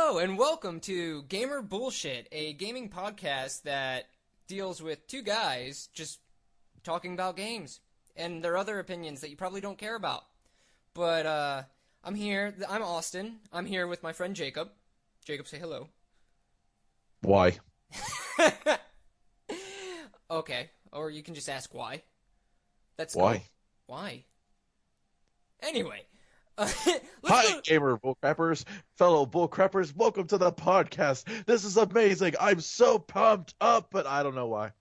Hello and welcome to Gamer Bullshit, a gaming podcast that deals with two guys just talking about games and their other opinions that you probably don't care about. But I'm here. I'm Austin. I'm here with my friend Jacob. Jacob, say hello. Why? Okay, or you can just ask why. That's cool. Why? Why? Anyway, let's Hi, go. gamer bullcrappers, fellow bullcrappers. Welcome to the podcast. This is amazing. I'm so pumped up, but I don't know why.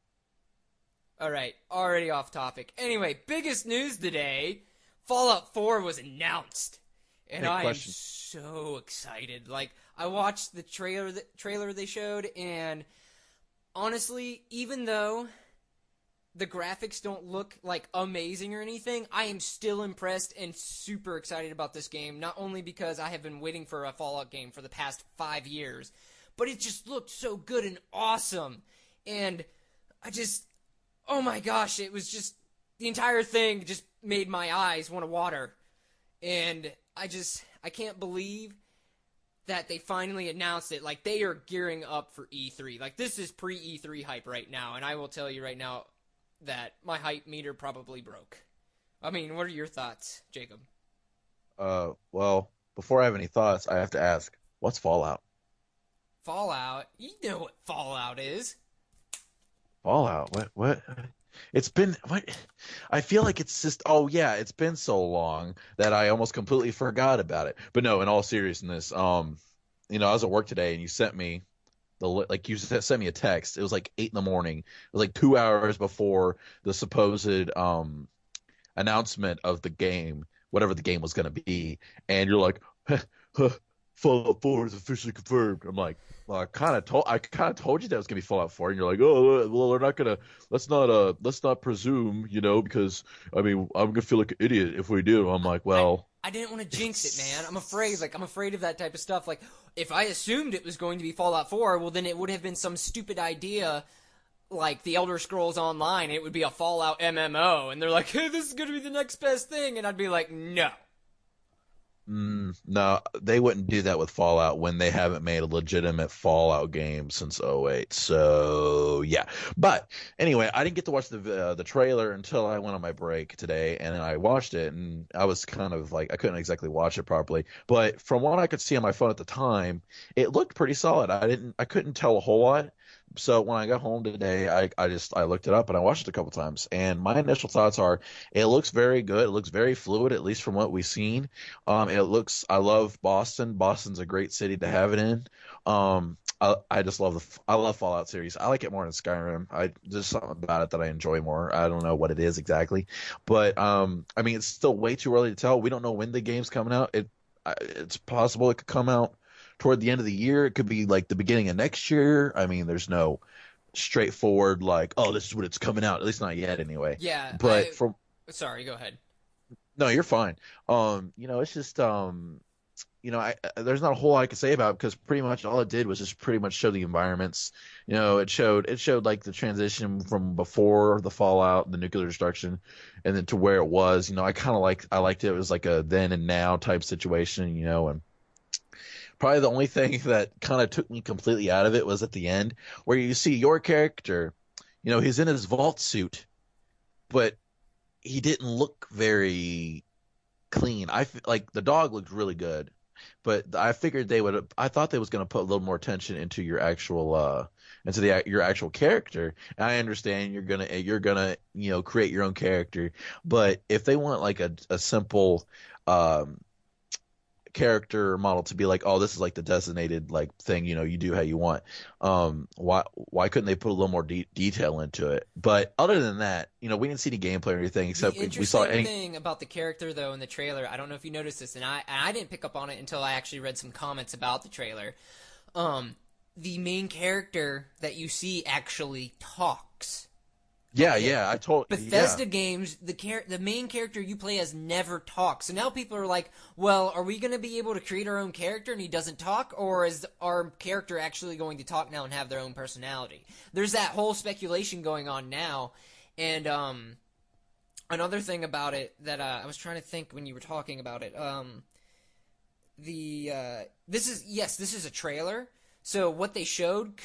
All right, already off topic. Anyway, biggest news today: Fallout 4 was announced, and Hey, I am question. so excited. Like, I watched the trailer they showed, and honestly, even though the graphics don't look like amazing or anything, I am still impressed and super excited about this game. Not only because I have been waiting for a Fallout game for the past 5 years, but it just looked so good and awesome. And I just, oh my gosh, it was just, the entire thing just made my eyes want to water. And I can't believe that they finally announced it. Like, they are gearing up for E3. Like, this is pre-E3 hype right now, and I will tell you right now that my hype meter probably broke. I mean, what are your thoughts, Jacob? Well, before I have any thoughts, I have to ask, what's Fallout? Fallout? You know what Fallout is. Fallout? What? It's been what? I feel like it's just. Oh yeah, it's been so long that I almost completely forgot about it. But no, in all seriousness, I was at work today, and you sent me like sent me a text. It was like 8 in the morning. It was like 2 hours before the supposed announcement of the game, whatever the game was going to be, and you're like, Fallout 4 is officially confirmed. I'm like, well, I kind of told you that was going to be Fallout 4, and you're like, oh, well, we're not gonna, let's not presume, because I mean, I'm gonna feel like an idiot if we do. I'm like, I well, I didn't want to jinx it, man. I'm afraid. Like, I'm afraid of that type of stuff. Like, if I assumed it was going to be Fallout 4, well, then it would have been some stupid idea like the Elder Scrolls Online. It would be a Fallout MMO, and they're like, "Hey, this is going to be the next best thing," and I'd be like, "No." no, they wouldn't do that with Fallout when they haven't made a legitimate Fallout game since '08. So yeah, but anyway, I didn't get to watch the trailer until I went on my break today, and then I watched it, and I was kind of like I couldn't exactly watch it properly, but from what I could see on my phone at the time, it looked pretty solid. I couldn't tell a whole lot. So when I got home today, I looked it up and I watched it a couple times, and my initial thoughts are it looks very good. It looks very fluid, at least from what we've seen. I love Boston. Boston's a great city to have it in. I just love I love Fallout series. I like it more than Skyrim. There's something about it that I enjoy more. I don't know what it is exactly, but I mean, it's still way too early to tell. We don't know when the game's coming out. It's possible it could come out toward the end of the year. It could be like the beginning of next year. I mean, there's no straightforward like, oh, this is when it's coming out. At least not yet, anyway. Yeah, But from Sorry, go ahead. No, you're fine. It's just there's not a whole lot I can say about it because pretty much all it did was just pretty much show the environments. It showed like the transition from before the fallout, the nuclear destruction, and then to where it was. I liked it. It was like a then and now type situation, and probably the only thing that kind of took me completely out of it was at the end where you see your character, he's in his vault suit, but he didn't look very clean. Like the dog looked really good, but I figured they would. I thought they was going to put a little more attention into your actual your actual character. And I understand you're gonna create your own character, but if they want like a simple um character model to be like, oh, this is like the designated like thing, you do how you want. Why couldn't they put a little more detail into it? But other than that, we didn't see any gameplay or anything The except we saw interesting any. thing about the character, though, in the trailer, I don't know if you noticed this, and I didn't pick up on it until I actually read some comments about the trailer. Um, the main character that you see actually talks. Yeah, Okay. yeah, I told yeah. Bethesda games, the main character you play as never talks. So now people are like, well, are we going to be able to create our own character and he doesn't talk, or is our character actually going to talk now and have their own personality? There's that whole speculation going on now, and another thing about it that I was trying to think when you were talking about it. this is a trailer. So what they showed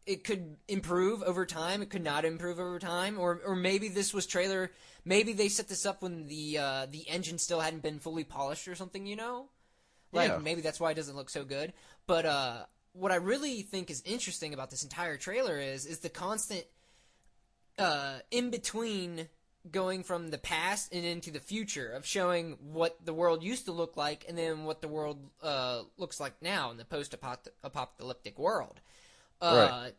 it could improve over time. It could not improve over time, or maybe this was trailer. Maybe they set this up when the engine still hadn't been fully polished or something. Yeah. Maybe that's why it doesn't look so good. But what I really think is interesting about this entire trailer is the constant in between going from the past and into the future of showing what the world used to look like and then what the world looks like now in the post-apocalyptic world. Right.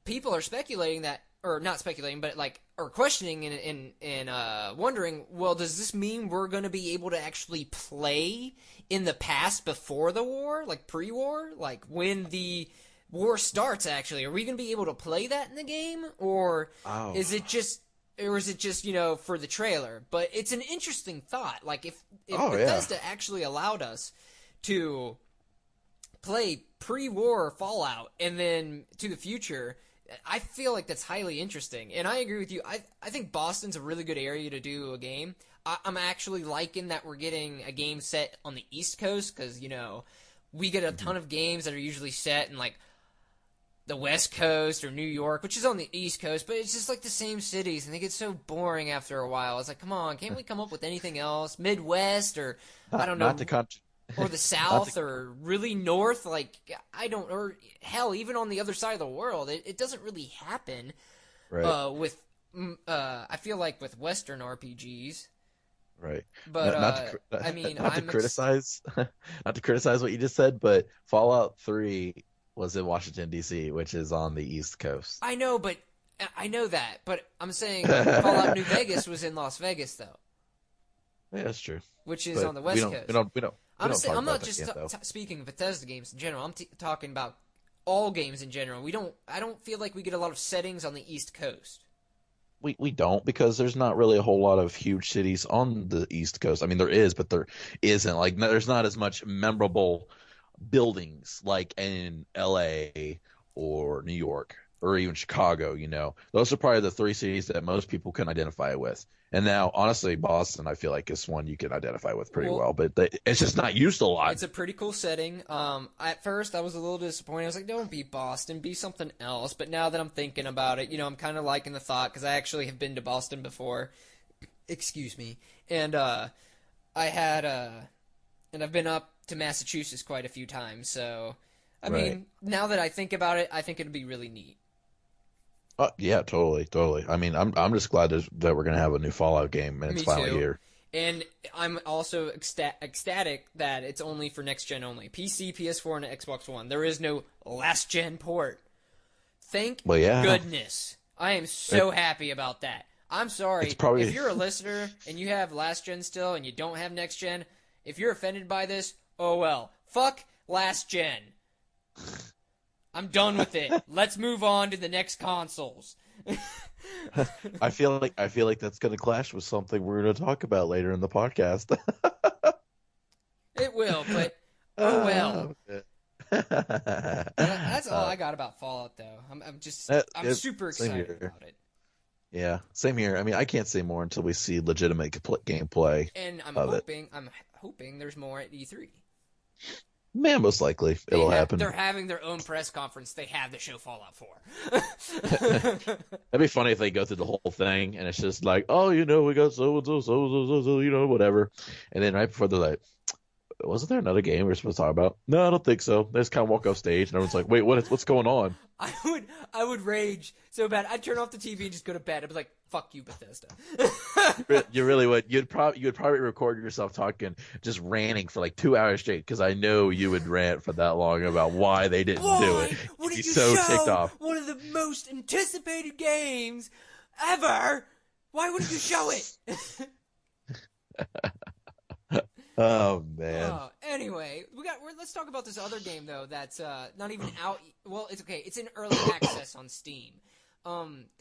People are speculating that, or not speculating, but are questioning and wondering, well, does this mean we're going to be able to actually play in the past before the war, like pre-war, like when the war starts? Actually, are we going to be able to play that in the game, or is it just for the trailer? But it's an interesting thought. Like if Bethesda actually allowed us to play pre-war Fallout and then to the future, I feel like that's highly interesting. And I agree with you. I think Boston's a really good area to do a game. I'm actually liking that we're getting a game set on the East Coast because, we get a ton of games that are usually set in, like, the West Coast or New York, which is on the East Coast, but it's just, like, the same cities, and they get so boring after a while. It's like, come on, can't we come up with anything else? Midwest or, I don't know. Not the country. Or the South, or really North, or hell, even on the other side of the world. It doesn't really happen Right. I feel like with Western RPGs. Right. But not to criticize, not to criticize what you just said, but Fallout 3 was in Washington D.C., which is on the East Coast. I know that, but I'm saying Fallout New Vegas was in Las Vegas, though. Yeah, that's true. Which is But on the West Coast. I'm not just speaking of Bethesda games in general. I'm talking about all games in general. I don't feel like we get a lot of settings on the East Coast. We don't, because there's not really a whole lot of huge cities on the East Coast. I mean, there is, but there isn't. Like, there's not as much memorable buildings like in LA or New York or even Chicago. Those are probably the three cities that most people can identify with. And now, honestly, Boston, I feel like, is one you can identify with pretty well, but it's just not used a lot. It's a pretty cool setting. At first, I was a little disappointed. I was like, don't be Boston, be something else. But now that I'm thinking about it, I'm kind of liking the thought, because I actually have been to Boston before. Excuse me. And and I've been up to Massachusetts quite a few times. So, I mean, now that I think about it, I think it'd be really neat. Yeah, totally. I mean, I'm just glad that we're gonna have a new Fallout game and it's finally here. And I'm also ecstatic that it's only for next gen only, PC, PS4, and Xbox One. There is no last gen port. Thank goodness. I am so happy about that. I'm sorry if you're a listener and you have last gen still and you don't have next gen. If you're offended by this, oh well. Fuck last gen. I'm done with it. Let's move on to the next consoles. I feel like that's going to clash with something we're going to talk about later in the podcast. It will, but oh well. That's all I got about Fallout, though. I'm super excited about it. Yeah, same here. I mean, I can't say more until we see legitimate gameplay. And I'm hoping there's more at E3. Man, most likely it'll happen. They're having their own press conference. They have the show Fallout 4. That'd be funny if they go through the whole thing and it's just like, oh, we got so and so, whatever. And then right before they're like, wasn't there another game we were supposed to talk about? No, I don't think so. They just kind of walk off stage and everyone's like, wait, what's going on? I would rage so bad. I'd turn off the TV and just go to bed. I'd be like, fuck you, Bethesda. You really would. You would probably record yourself talking, just ranting for like 2 hours straight, because I know you would rant for that long about why they didn't do it. Wouldn't you so show ticked off. One of the most anticipated games ever? Why wouldn't you show it? Oh man. Anyway, let's talk about this other game though. That's not even out. Well, it's okay. It's in early access on Steam.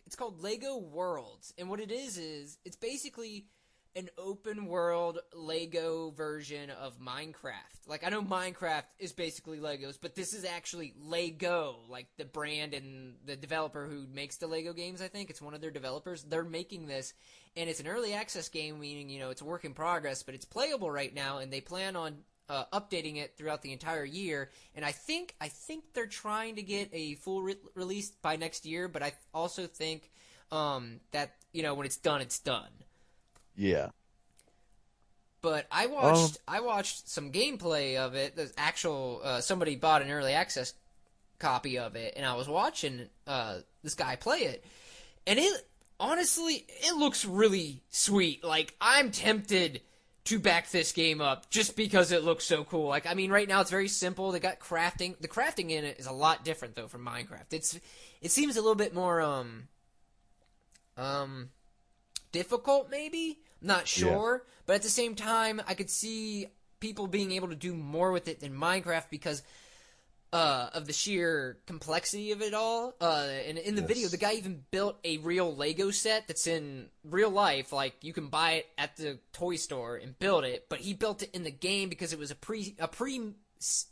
It's called Lego Worlds, and what it is it's basically an open world Lego version of Minecraft. Like, I know Minecraft is basically Legos, but this is actually Lego, like the brand and the developer who makes the Lego games. I think it's one of their developers. They're making this, and it's an early access game, meaning it's a work in progress, but it's playable right now, and they plan on updating it throughout the entire year, and I think they're trying to get a full release by next year. But I also think that when it's done, it's done. Yeah. But I Um. watched some gameplay of it. The actual somebody bought an early access copy of it, and I was watching this guy play it, and it honestly it looks really sweet. Like I'm tempted to back this game up just because it looks so cool. Like I mean, right now it's very simple. They got crafting. The crafting in it is a lot different though from Minecraft. It seems a little bit more um difficult maybe. I'm not Yeah. sure, but at the same time, I could see people being able to do more with it than Minecraft because of the sheer complexity of it all. And in the video, the Yes. guy even built a real Lego set that's in real life. Like you can buy it at the toy store and build it, but he built it in the game because it was a pre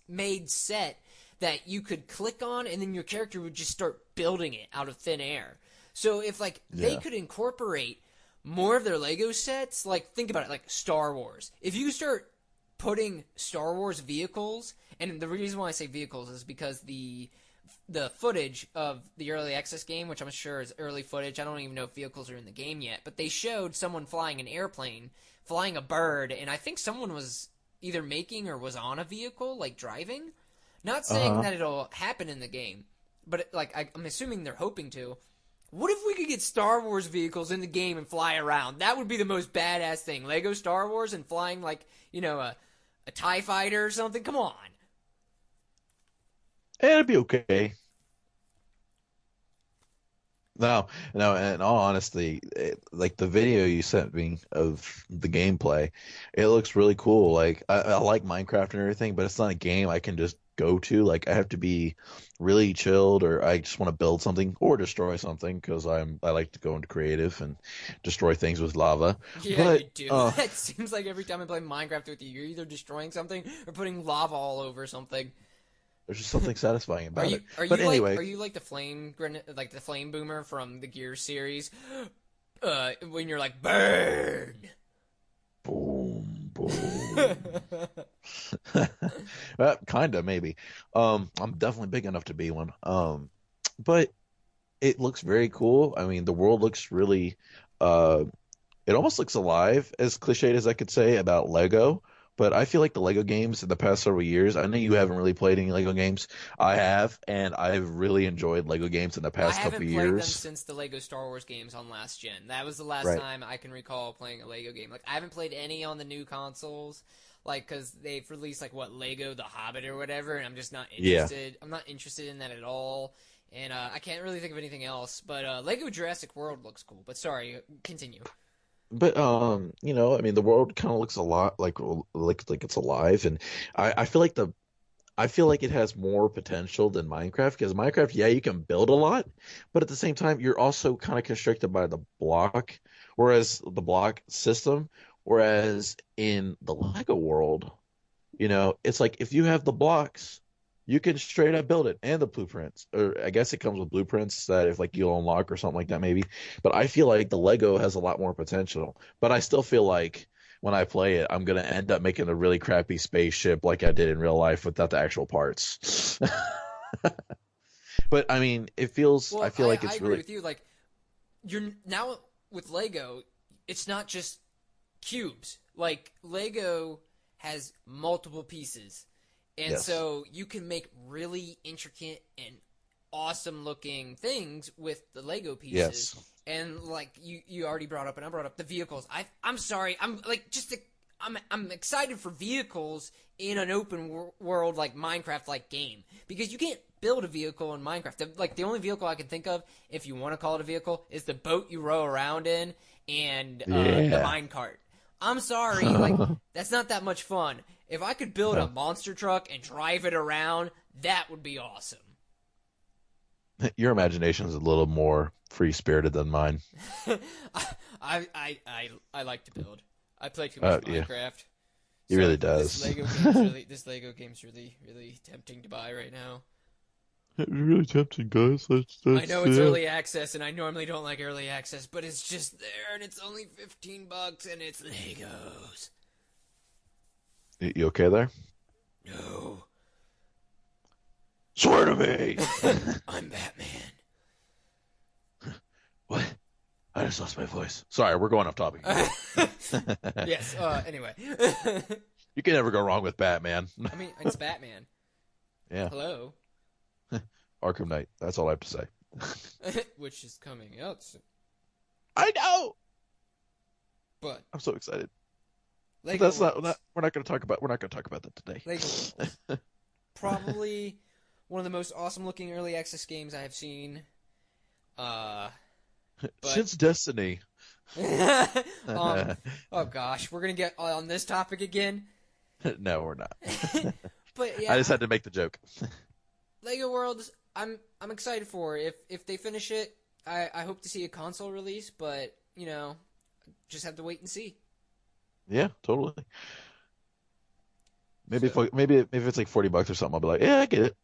made set that you could click on, and then your character would just start building it out of thin air. So if like they Yeah. could incorporate more of their Lego sets, like think about it, like Star Wars. If you start putting Star Wars vehicles, and the reason why I say vehicles is because the footage of the early access game, which I'm sure is early footage, I don't even know if vehicles are in the game yet, but they showed someone flying an airplane, flying a bird, and I think someone was either making or was on a vehicle, like driving. Not saying Uh-huh. that it'll happen in the game, but I'm assuming they're hoping to. What if we could get Star Wars vehicles in the game and fly around? That would be the most badass thing. Lego Star Wars and flying like, a TIE fighter or something? Come on. It'd be okay. No, no, in all honesty, like the video you sent me of the gameplay, it looks really cool. Like I like Minecraft and everything, but it's not a game I can just go to. Like I have to be really chilled, or I just want to build something or destroy something because I like to go into creative and destroy things with lava. Yeah, you But do. That seems like every time I play Minecraft with you, you're either destroying something or putting lava all over something. there's just something satisfying Are about you it. are But you like anyway, are you like the like the flame boomer from the Gears series? When you're like burn. boom, boom. Kinda maybe. I'm definitely big enough to be one. But it looks very cool. I mean, the world looks really, uh, it almost looks alive, as cliched as I could say about Lego. But I feel like the Lego games in the past several years, I know you haven't really played any Lego games. I have, and I've really enjoyed Lego games in the I past couple haven't of played them years. since the Lego Star Wars games on last gen. That was the last Right. time I can recall playing a Lego game. Like I haven't played any on the new consoles, like because they've released like what Lego The Hobbit or whatever, and I'm just not Yeah. interested. I'm not interested in that at all, and I can't really think of anything else. But Lego Jurassic World looks cool. But sorry, continue. But I mean, the world kind of looks a lot like it's alive, and I feel like I feel like it has more potential than Minecraft because Minecraft, yeah, you can build a lot, but at the same time, you're also kind of constricted by the block, whereas the block system, whereas in the Lego world, it's like if you have the blocks, you can straight up build it and the blueprints. Or I guess it comes with blueprints that if like you'll unlock or something like that maybe. But I feel like the Lego has a lot more potential. But I still feel like when I play it, I'm gonna end up making a really crappy spaceship like I did in real life without the actual parts. But I mean, I Well, feel like I it's agree really, with you. Like you're now with Lego, it's not just cubes. Like Lego has multiple pieces. And yes, so you can make really intricate and awesome looking things with the Lego pieces. yes, And like you already brought up and I brought up the vehicles. I'm sorry. I'm excited for vehicles in an open world like Minecraft like game because you can't build a vehicle in Minecraft. The only vehicle I can think of, if you want to call it a vehicle, is the boat you row around in and the yeah. mine cart. I'm sorry, like that's not that much fun. If I could build a No, monster truck and drive it around, that would be awesome. your imagination is a little more free spirited than mine. I like to build. I play too much Yeah, Minecraft. he So really this does. Lego game's really this Lego game's really tempting to buy right now. It's really tempting, guys. I That's know it's yeah. early access and I normally don't like early access, but it's just there and it's only $15 and it's Legos. You okay there? No, Swear to me. I'm Batman. What? I just lost my voice. Sorry, we're going off topic again. Yes. Anyway, You can never go wrong with Batman. I mean, it's Batman. Yeah, Hello, Arkham Knight. That's all I have to say. which is coming out soon. I know. But I'm so excited. But Lego that's Worlds. not. We're not going to talk about. We're not going to talk about that today. Lego Worlds. Probably one of the most awesome looking early access games I have seen. But Since Destiny. oh gosh, we're gonna get on this topic again. No, we're not. But yeah, I just had to make the joke. Lego Worlds. I'm excited for. If they finish it, I hope to see a console release. But just have to wait and see. Yeah, totally. Maybe So, if it's like $40 or something, I'll be like, yeah, I get it.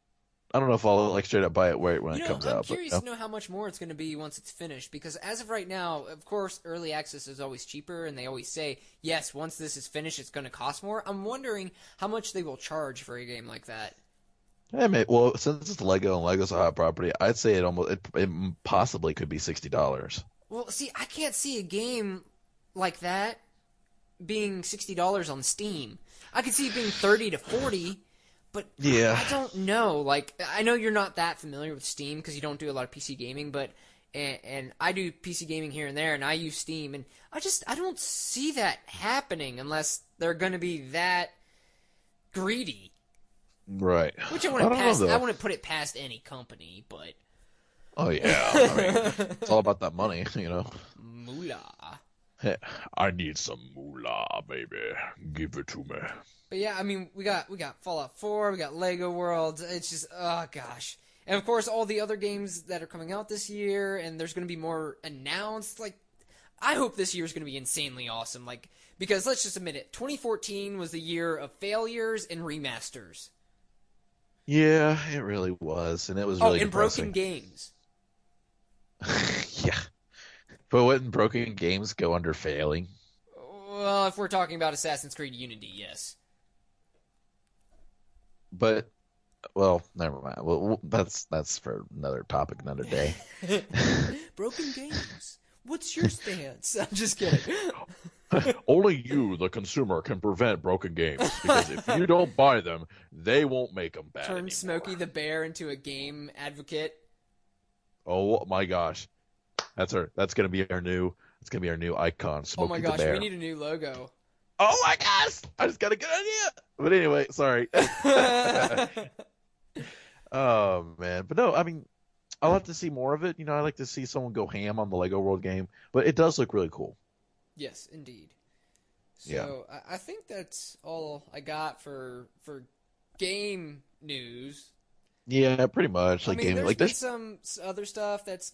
I don't know if I'll like straight up buy it when it comes I'm out, but curious to know how much more it's going to be once it's finished. Because as of right now, of course, early access is always cheaper, and they always say, yes, once this is finished, it's going to cost more. I'm wondering how much they will charge for a game like that. well, since it's Lego and Lego's a hot property, I'd say it possibly could be $60. Well, see, I can't see a game like that being $60 on Steam. I could see it being 30 to 40, but Yeah. I don't know. Like, I know you're not that familiar with Steam because you don't do a lot of PC gaming, but and I do PC gaming here and there, and I use Steam, and I don't see that happening unless they're going to be that greedy. Right. Which I I don't know though. wouldn't put it past any company, but Oh yeah. I mean, it's all about that money, moolah. I need some moolah, baby. Give it to me. But yeah, I mean, we got Fallout 4, we got Lego Worlds. It's just, oh gosh, and of course all the other games that are coming out this year, and there's going to be more announced. Like, I hope this year is going to be insanely awesome. Like, because let's just admit it, 2014 was the year of failures and remasters. Yeah, it really was, and it was really and depressing. broken games. Yeah. But wouldn't broken games go under failing? Well, if we're talking about Assassin's Creed Unity, yes. But well, never mind. Well, that's for another topic, another day. Broken games. What's your stance? I'm just kidding. Only you, the consumer, can prevent broken games because if you don't buy them, they won't make them bad Turn anymore. Smokey the Bear into a game advocate. Oh my gosh, that's gonna be our new icon, Smokey Oh my the gosh, Bear. we need a new logo. Oh my gosh, I just got a good idea. But anyway, sorry. Oh man, but no, I mean, I'll have to see more of it. I like to see someone go ham on the Lego World game, but it does look really cool. Yes, indeed. So Yeah. I think that's all I got for game news. Yeah, pretty much. I Like mean, gaming, there's like been this. some other stuff that's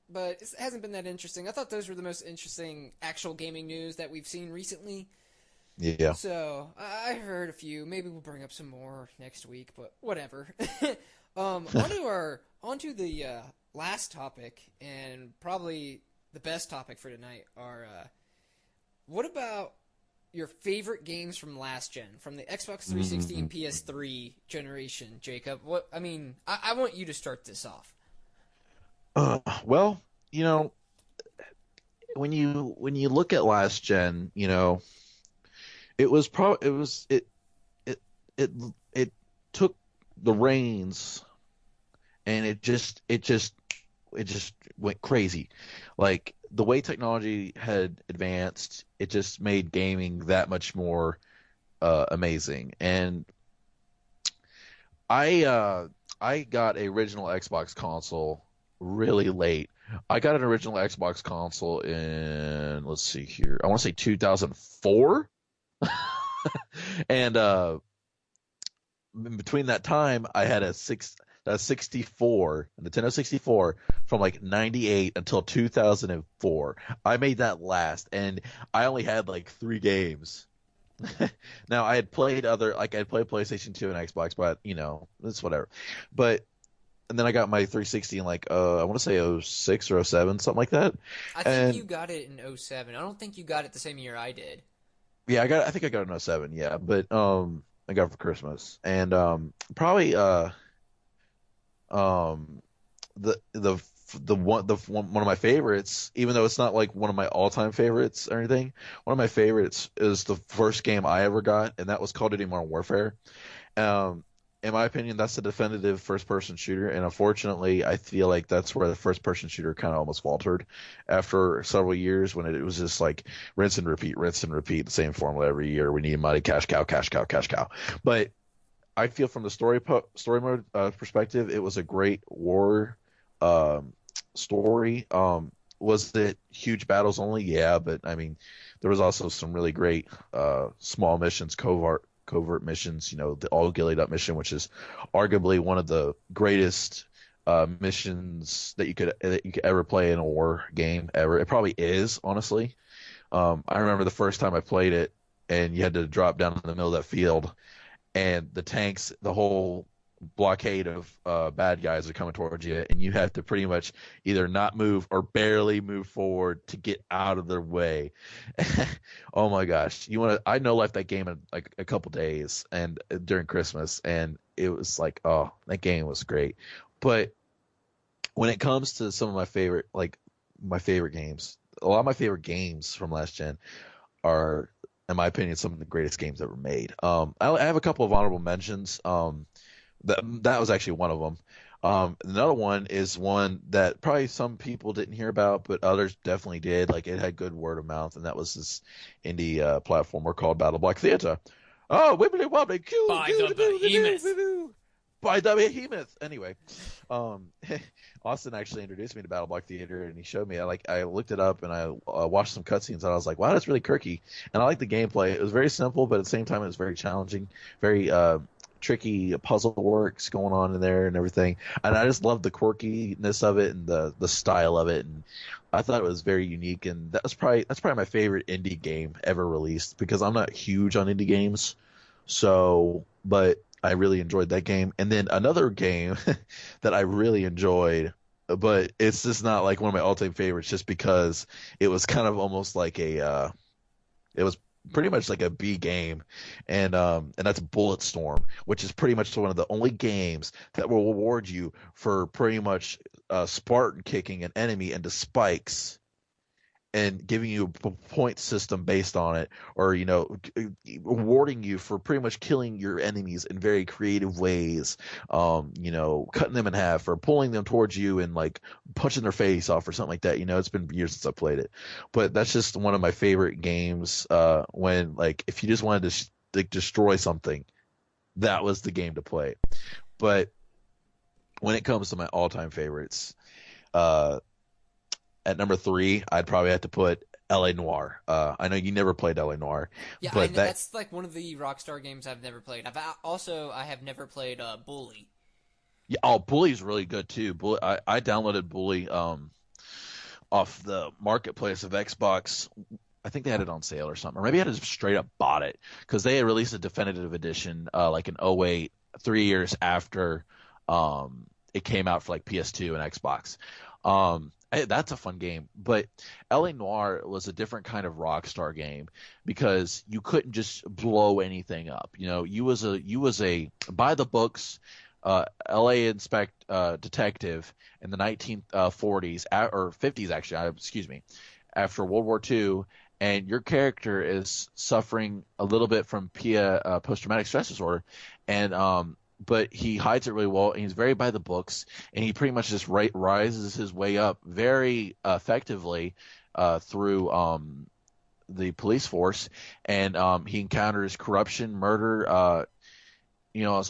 but it hasn't been that interesting. I thought those were the most interesting actual gaming news that we've seen recently. Yeah. So I heard a few. Maybe we'll bring up some more next week, but whatever. Onto the last topic, and probably the best topic for tonight are what about your favorite games from last gen, from the Xbox 360 and PS3 generation, Jacob? I want you to start this off. Well, when you look at last gen, it was it took the reins and it just went crazy. Like the way technology had advanced, it just made gaming that much more amazing. And I got a original Xbox console really late. I got an original Xbox console in, let's see here, I want to say 2004. And in between that time, I had a 64, a Nintendo 64 from like 98 until 2004. I made that last, and I only had like 3 games. Now I had played PlayStation 2 and Xbox, but it's whatever. But and then I got my 360 in like I want to say 06 or 07, something like that. I think you got it in 07. I don't think you got it the same year I did. Yeah, I think I got an '07. Yeah, but I got it for Christmas, and probably um one of my favorites, even though it's not like one of my all-time favorites or anything. One of my favorites is the first game I ever got, and that was Call of Duty Modern Warfare. Um, in my opinion, that's the definitive first-person shooter, and unfortunately, I feel like that's where the first-person shooter kind of almost faltered after several years when it was just like rinse and repeat, the same formula every year. We need money, cash cow, cash cow, cash cow. But I feel from the story mode perspective, it was a great war um, story. Was it huge battles only? Yeah, but I mean, there was also some really great small missions, covert missions. You know, the all gillied up mission, which is arguably one of the greatest missions that you could ever play in a war game ever. It probably is, honestly. I remember the first time I played it, and you had to drop down in the middle of that field and the tanks, the whole blockade of bad guys are coming towards you, and you have to pretty much either not move or barely move forward to get out of their way. Oh my gosh, you want to? I know left that game in like a couple days and during Christmas, and it was like, oh, that game was great. But when it comes to some of my favorite, like my favorite games, a lot of my favorite games from last gen are, in my opinion, some of the greatest games ever made. I have a couple of honorable mentions. That was actually one of them. Another one is one that probably some people didn't hear about, but others definitely did. Like it had good word of mouth, and that was this indie platformer called Battle Block Theater. Oh, wibbly wobbly, coo, By doo, the doo, doo, doo, doo, behemoth. doo, doo. By the behemoth. Anyway, um, Austin actually introduced me to Battle Block Theater, and he showed me. I looked it up and I watched some cutscenes, and I was like, wow, that's really quirky. And I like the gameplay. It was very simple, but at the same time, it was very challenging, very tricky puzzle works going on in there and everything. And I just loved the quirkiness of it and the style of it. And I thought it was very unique. And that's probably my favorite indie game ever released because I'm not huge on indie games. So, but I really enjoyed that game. And then another game that I really enjoyed, but it's just not like one of my all-time favorites, just because it was kind of almost like it was pretty much like a B game, and that's Bulletstorm, which is pretty much one of the only games that will reward you for pretty much Spartan kicking an enemy into spikes and giving you a point system based on it, or rewarding you for pretty much killing your enemies in very creative ways, cutting them in half or pulling them towards you and like punching their face off or something like that. It's been years since I played it, but that's just one of my favorite games. When like if you just wanted to like destroy something, that was the game to play. But when it comes to my all-time favorites, uh at number three, I'd probably have to put L.A. Noire. I know you never played L.A. Noire, Yeah, but that that's like one of the Rockstar games I've never played. I have never played Bully. yeah, oh, Bully's really good too. I downloaded Bully off the marketplace of Xbox. I think they had it on sale or something, or maybe I just straight up bought it because they had released a definitive edition like in '08, 3 years after it came out for like PS2 and Xbox. That's a fun game, but LA Noire was a different kind of Rockstar game because you couldn't just blow anything up. You was a by the books LA detective in the 1940s or 50s actually, excuse me, after World War II, and your character is suffering a little bit from post-traumatic stress disorder, and but he hides it really well, and he's very by the books, and he pretty much just rises his way up very effectively through the police force, and he encounters corruption, murder,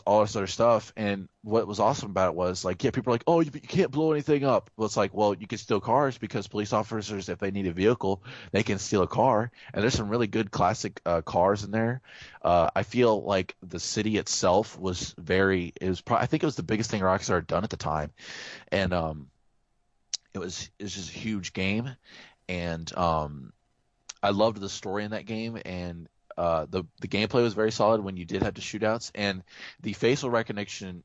all this other stuff. And what was awesome about it was like, yeah, people are like, oh, you can't blow anything up. Well, it's like, well, you can steal cars because police officers, if they need a vehicle, they can steal a car. And there's some really good classic cars in there. I feel like the city itself was I think it was the biggest thing Rockstar had done at the time. And it's just a huge game. And I loved the story in that game, and the gameplay was very solid when you did have to shootouts, and the facial recognition.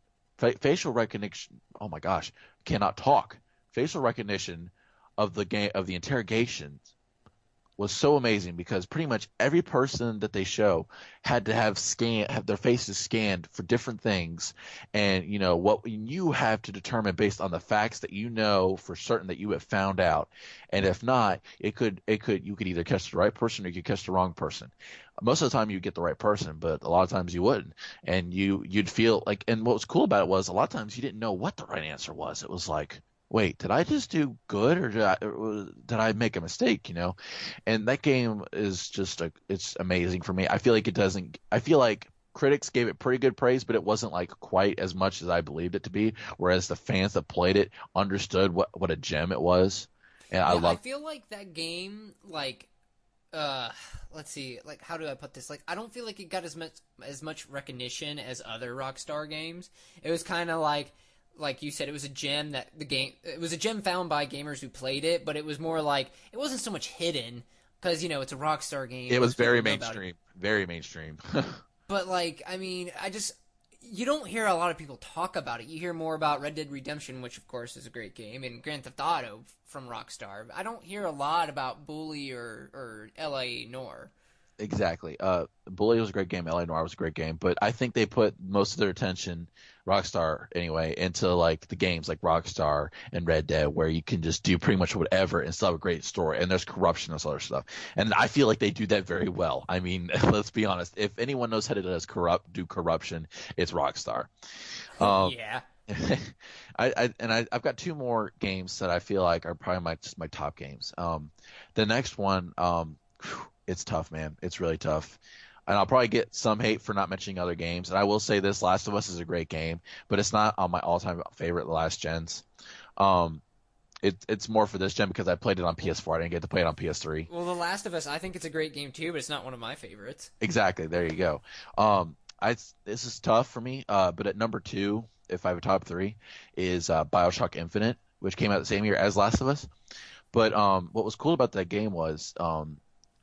Oh my gosh, cannot talk. Facial recognition of the game of the interrogations was so amazing because pretty much every person that they show had to have their faces scanned for different things, and what you have to determine based on the facts that you know for certain that you have found out, and if not, you could either catch the right person or you could catch the wrong person. Most of the time you get the right person, but a lot of times you wouldn't, and you'd feel like. And what was cool about it was a lot of times you didn't know what the right answer was. It was like, wait, did I just do good or did I make a mistake? And that game is it's amazing for me. I feel like it doesn't. I feel like critics gave it pretty good praise, but it wasn't like quite as much as I believed it to be. Whereas the fans that played it understood what a gem it was, and I Yeah, I love. feel like that game, like, let's see, like, how do I put this? Like, I don't feel like it got as much recognition as other Rockstar games. It was kind of like you said, it was a gem that it was a gem found by gamers who played it, but it was more like it wasn't so much hidden because it's a Rockstar game. It was Most people very know about it. mainstream, very mainstream. But like, I mean, you don't hear a lot of people talk about it. You hear more about Red Dead Redemption, which of course is a great game, and Grand Theft Auto from Rockstar. I don't hear a lot about Bully or L.A. Noire. Exactly. Bully was a great game. LA Noire was a great game, but I think they put most of their attention, Rockstar anyway, into like the games like Rockstar and Red Dead, where you can just do pretty much whatever and still have a great story. And there's corruption and this other stuff, and I feel like they do that very well. I mean, let's be honest. If anyone knows how to do corruption, it's Rockstar. Um, Yeah. I've got two more games that I feel like are probably my top games. The next one, it's tough, man. It's really tough. And I'll probably get some hate for not mentioning other games. And I will say this, Last of Us is a great game, but it's not on my all-time favorite last gens. Um, it's more for this gen because I played it on PS4. I didn't get to play it on PS3. Well, The Last of Us, I think it's a great game too, but it's not one of my favorites. Exactly. There you go. This is tough for me. But at number two, if I have a top three, is BioShock Infinite, which came out the same year as Last of Us. But what was cool about that game was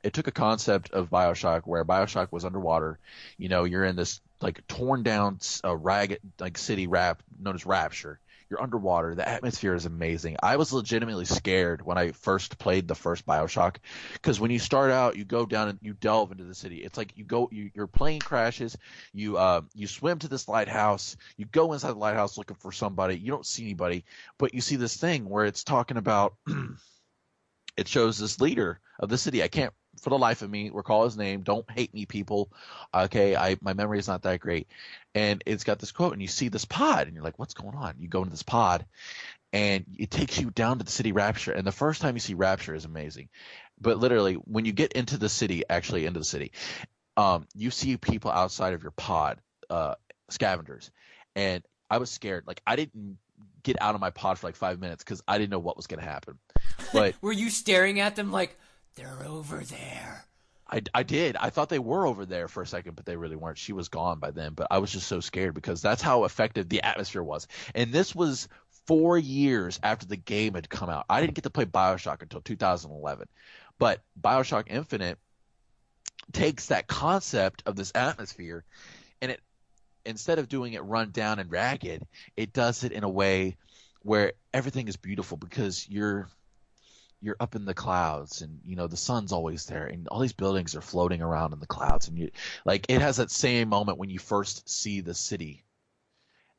it took a concept of BioShock where BioShock was underwater. You're in this like torn down ragged like city known as Rapture. You're underwater. The atmosphere is amazing. I was legitimately scared when I first played the first BioShock because when you start out, you go down and you delve into the city. It's like your plane crashes. You swim to this lighthouse. You go inside the lighthouse looking for somebody. You don't see anybody, but you see this thing where it's talking about. It shows this leader of the city. I can't for the life of me recall his name. Don't hate me, people. Okay, my memory is not that great. And it's got this quote, and you see this pod, and you're like, what's going on? You go into this pod, and it takes you down to the city Rapture. And the first time you see Rapture is amazing. But literally, when you get into the city, you see people outside of your pod, scavengers. And I was scared. Like, I didn't get out of my pod for like 5 minutes because I didn't know what was going to happen. But Were you staring at them like they're over there? I did. I thought they were over there for a second, but they really weren't. She was gone by then. But I was just so scared because that's how effective the atmosphere was. And this was 4 years after the game had come out. I didn't get to play BioShock until 2011. But BioShock Infinite takes that concept of this atmosphere and it instead of doing it run down and ragged, it does it in a way where everything is beautiful because you're up in the clouds and the sun's always there and all these buildings are floating around in the clouds and it has that same moment when you first see the city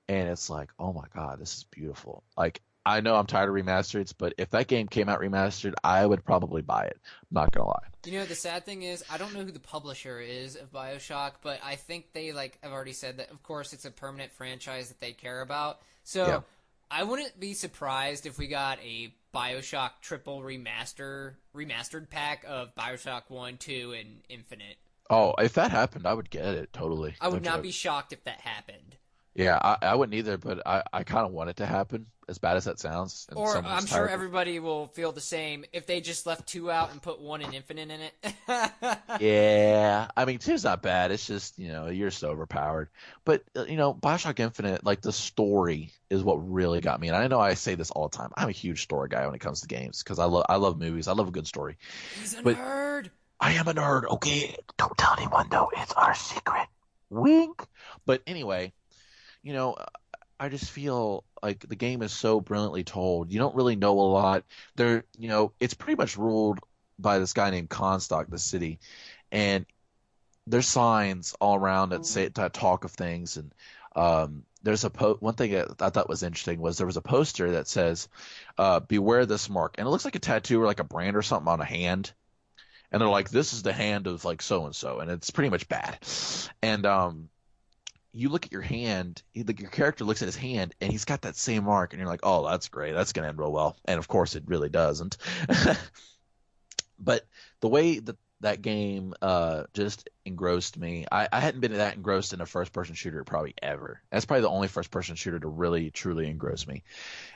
and it's like, oh my god, this is beautiful. Like, I know I'm tired of remasters, but if that game came out remastered, I would probably buy it. I'm not gonna lie. The sad thing is, I don't know who the publisher is of BioShock, but I think they, have already said that, of course, it's a permanent franchise that they care about. So, Yeah. I wouldn't be surprised if we got a BioShock triple remastered pack of BioShock 1, 2, and Infinite. Oh, if that happened, I would get it totally. I would No not joke. be shocked if that happened. Yeah, I wouldn't either, but I kind of want it to happen, as bad as that sounds. And Or someone's I'm sure tired of- everybody will feel the same if they just left 2 out and put 1 in Infinite in it. Yeah, I mean, two's not bad. It's just, you're so overpowered. But, BioShock Infinite, like, the story is what really got me. And I know I say this all the time. I'm a huge story guy when it comes to games because I love movies. I love a good story. He's a But nerd. I am a nerd, okay? Don't tell anyone, though. It's our secret. Wink. But anyway, you know, I just feel like the game is so brilliantly told. You don't really know a lot. It's pretty much ruled by this guy named Comstock, the city, and there's signs all around that say that talk of things, and there's one thing that I thought was interesting was there was a poster that says, "Beware this mark," and it looks like a tattoo or like a brand or something on a hand, and they're like, "This is the hand of like so and so," and it's pretty much bad, and you look at your hand, like your character looks at his hand, and he's got that same mark, and you're like, "Oh, that's great, that's gonna end real well," and of course it really doesn't. But the way that that game just engrossed me, I hadn't been that engrossed in a first person shooter probably ever. That's probably the only first person shooter to really truly engross me.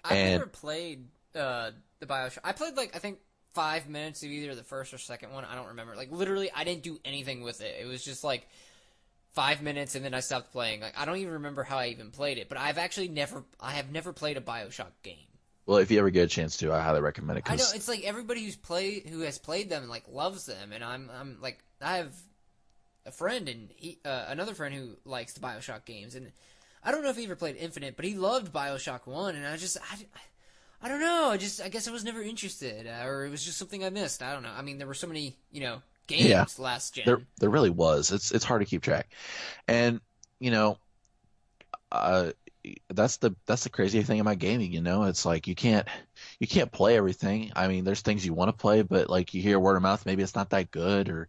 I've And never played the Bioshock. I played like I think 5 minutes of either the first or second one. I don't remember. Like literally, I didn't do anything with it. It was just like 5 minutes and then I stopped playing. Like I don't even remember how I even played it. But I have never played a Bioshock game. well, if you ever get a chance to, I highly recommend it I know because it's like everybody who has played them like loves them, and I'm like I have a friend and another friend who likes the Bioshock games, and I don't know if he ever played Infinite, but he loved Bioshock One, and I don't know, I guess I was never interested, or it was just something I missed. I don't know. I mean, there were so many yeah, games last there gen. there really was. It's hard to keep track, and you know, uh, that's the crazy thing about gaming. It's like you can't play everything. I mean, there's things you want to play, but like you hear word of mouth, maybe it's not that good, or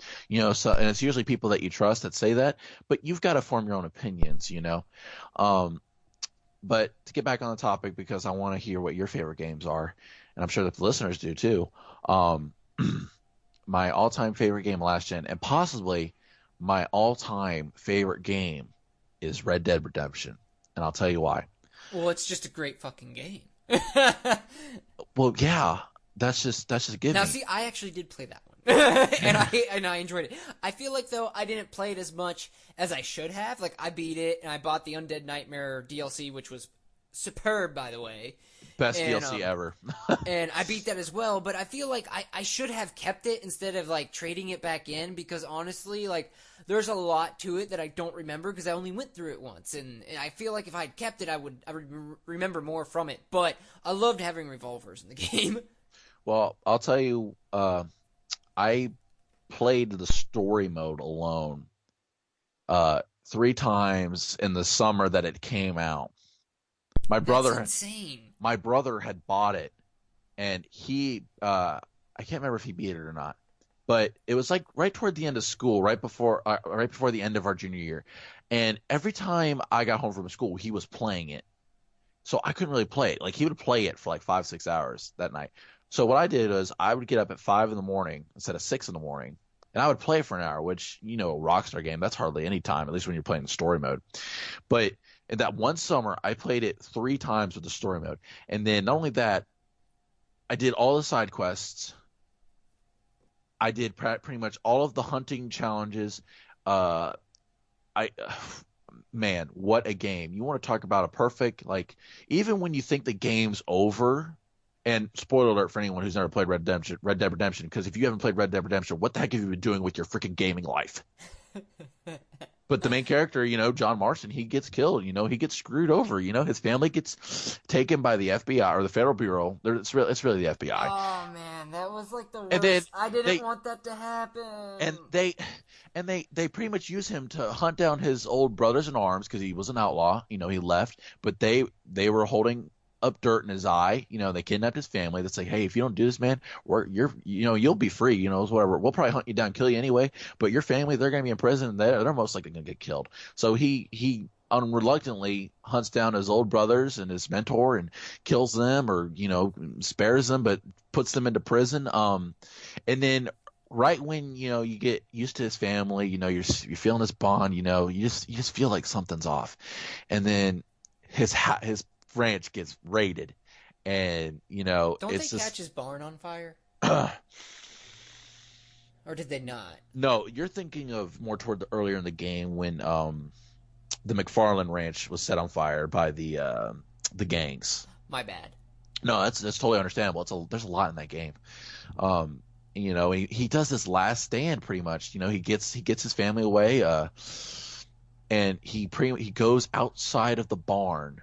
so, and it's usually people that you trust that say that, but you've got to form your own opinions. Um, but to get back on the topic, because I want to hear what your favorite games are, and I'm sure that the listeners do too. Um, my all-time favorite game last gen, and possibly my all-time favorite game, is Red Dead Redemption, and I'll tell you why. Well, it's just a great fucking game. Well, yeah, that's just a give Now, me. see, I actually did play that one, and I enjoyed it. I feel like though I didn't play it as much as I should have. Like I beat it, and I bought the Undead Nightmare DLC, which was superb, by the way. Best And DLC ever. and I beat that as well. But I feel like I should have kept it instead of like trading it back in, because honestly, like there's a lot to it that I don't remember because I only went through it once, and I feel like if I had kept it, I would remember more from it. But I loved having revolvers in the game. Well, I'll tell you, I played the story mode alone 3 times in the summer that it came out. My That's brother insane. my brother had bought it, and he I can't remember if he beat it or not, but it was like right toward the end of school, right before the end of our junior year, and every time I got home from school he was playing it, so I couldn't really play it. Like he would play it for like 5 6 hours that night. So what I did was I would get up at 5 in the morning instead of 6 in the morning, and I would play for an hour, which a Rockstar game, that's hardly any time, at least when you're playing the story mode. But in that one summer, I played it 3 times with the story mode, and then not only that, I did all the side quests. I did pretty much all of the hunting challenges. Uh, I Man, what a game! You want to talk about a perfect, like, even when you think the game's over. And spoiler alert for anyone who's never played Red Dead Redemption, because if you haven't played Red Dead Redemption, what the heck have you been doing with your freaking gaming life? But the main character, John Marston, he gets killed. He gets screwed over. His family gets taken by the FBI or the Federal Bureau. It's really the FBI. Oh man, that was like the And then worst. I didn't they want that to happen. and they and they pretty much use him to hunt down his old brothers in arms because he was an outlaw. He left, but they were holding up dirt in his eye. They kidnapped his family. That's like, hey, if you don't do this, man, you'll be free. Whatever. We'll probably hunt you down, kill you anyway. But your family, they're gonna be in prison. And they're most likely gonna get killed. So he unreluctantly hunts down his old brothers and his mentor and kills them, or spares them, but puts them into prison. And then right when you get used to his family, you're feeling this bond. You just feel like something's off, and then his ranch gets raided, and Don't they it's catch just his barn on fire, or did they not? no. You're thinking of more toward the earlier in the game when the McFarland Ranch was set on fire by the gangs. My bad. No, that's totally understandable. There's a lot in that game. Um, he does this last stand pretty much. He gets his family away, and he goes outside of the barn,